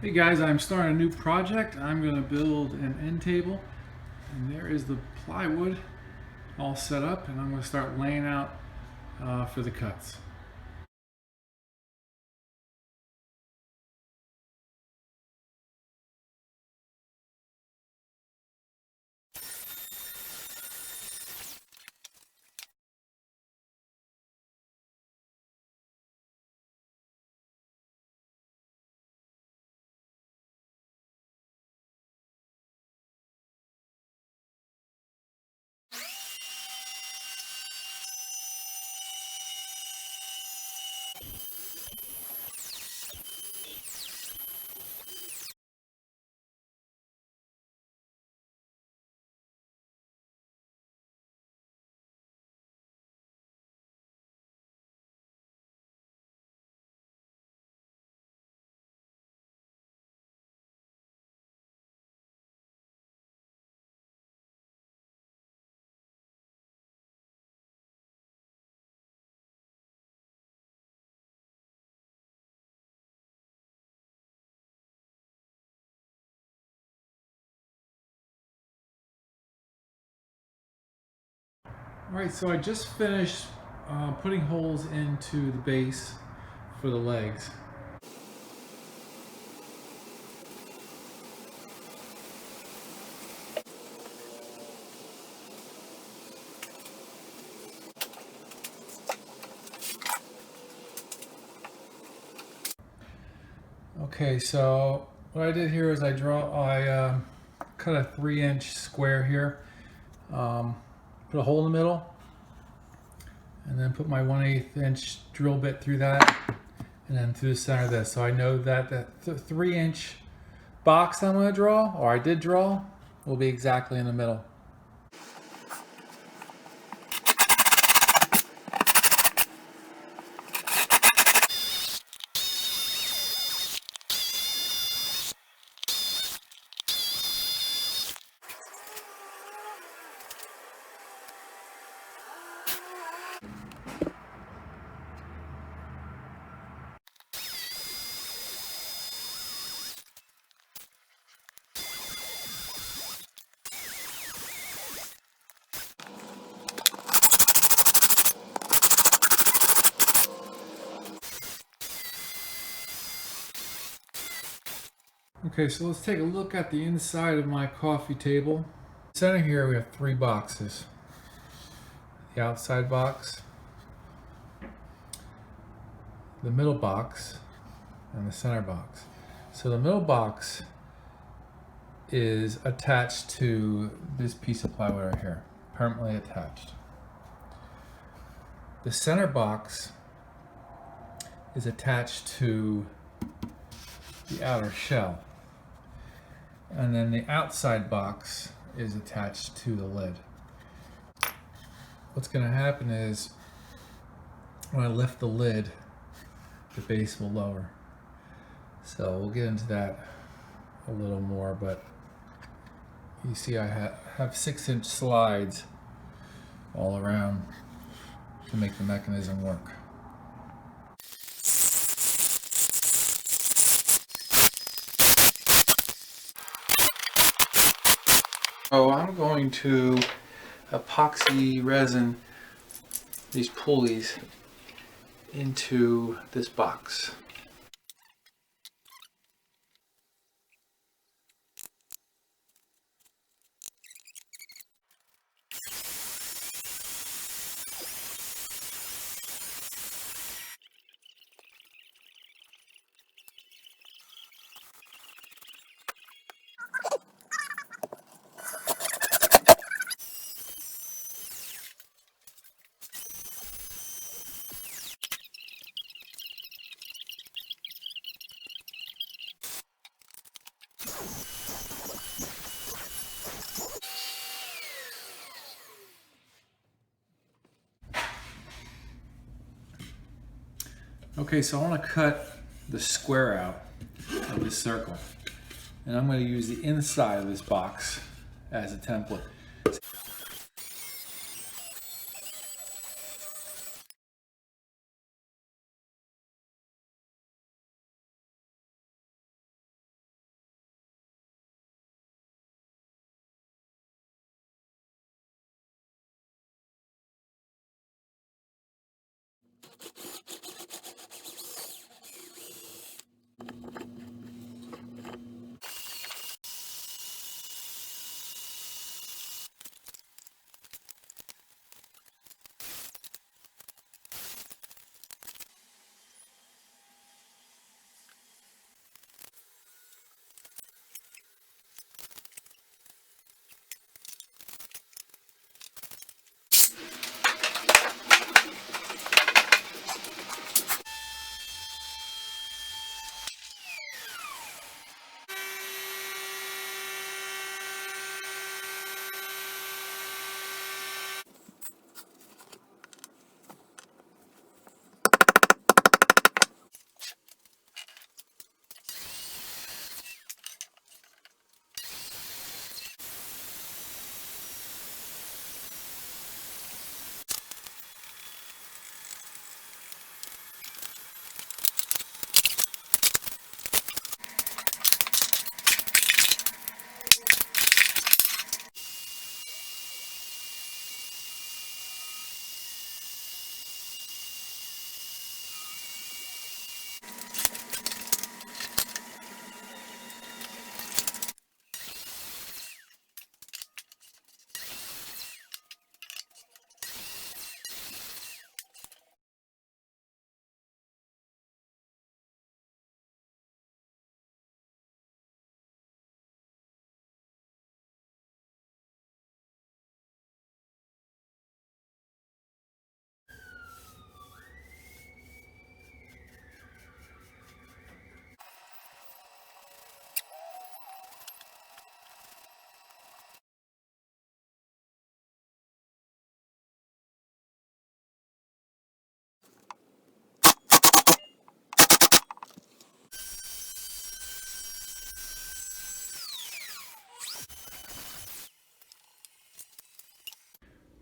Hey guys, I'm starting a new project. I'm going to build an end table, and there is the plywood all set up, and I'm going to start laying out for the cuts. Alright, so I just finished putting holes into the base for the legs. Okay, so what I did here is I cut a 3-inch square here, put a hole in the middle, and then put my 1/8 inch drill bit through that, and then through the center of this. So I know that the 3-inch box I'm going to draw, or I did draw, will be exactly in the middle. Okay, so let's take a look at the inside of my coffee table. Center here we have 3 boxes. The outside box, the middle box, and the center box. So the middle box is attached to this piece of plywood right here, permanently attached. The center box is attached to the outer shell. And then the outside box is attached to the lid. What's going to happen is when I lift the lid, the base will lower. So we'll get into that a little more, but you see I have 6-inch slides all around to make the mechanism work. So I'm going to epoxy resin these pulleys into this box. Okay, so I want to cut the square out of this circle, and I'm going to use the inside of this box as a template.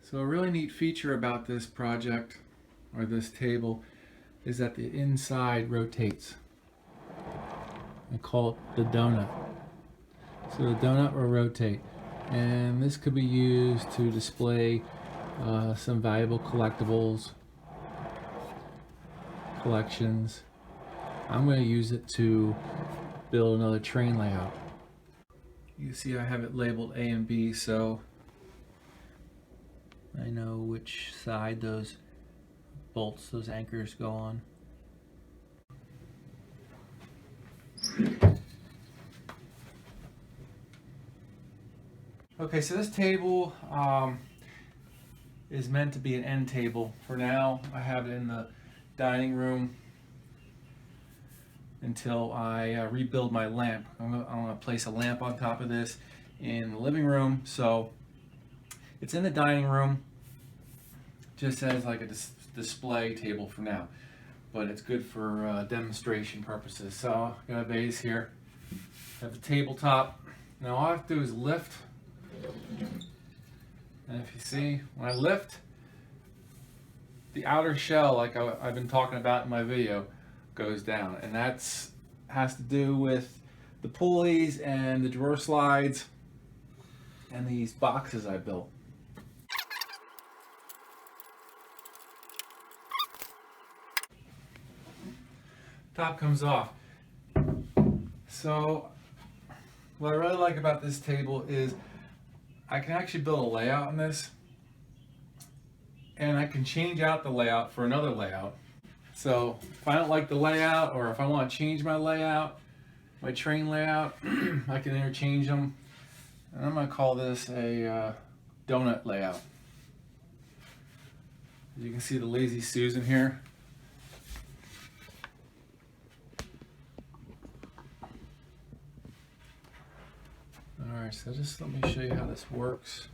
So a really neat feature about this project, or this table, is that the inside rotates. I call it the donut. So the donut will rotate, and this could be used to display some valuable collectibles, collections. I'm going to use it to build another train layout. You see I have it labeled A and B, so I know which side those bolts, those anchors go on. Okay, so this table is meant to be an end table. For now, I have it in the dining room until I rebuild my lamp. I'm gonna place a lamp on top of this in the living room. So it's in the dining room, just as like a display table for now, but it's good for demonstration purposes. So I got a vase here, have a tabletop. Now all I have to do is lift, and if you see, when I lift, the outer shell, like I've been talking about in my video, goes down, and that's has to do with the pulleys and the drawer slides and these boxes I built. Top comes off. So what I really like about this table is I can actually build a layout in this, and I can change out the layout for another layout. So if I don't like the layout, or if I want to change my layout, my train layout, I can interchange them. And I'm going to call this a donut layout. You can see the Lazy Susan here. Alright, so just let me show you how this works.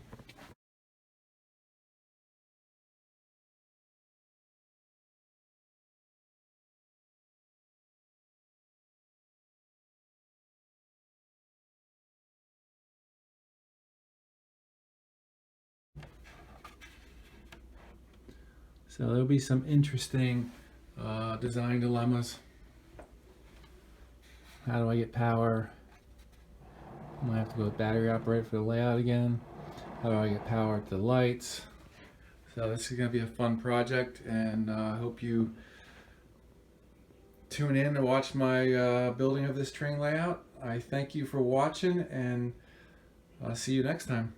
So there'll be some interesting design dilemmas. How do I get power? I might have to go with battery operated for the layout again. How do I get power to the lights? So this is going to be a fun project, and I hope you tune in to watch my building of this train layout. I thank you for watching, and I'll see you next time.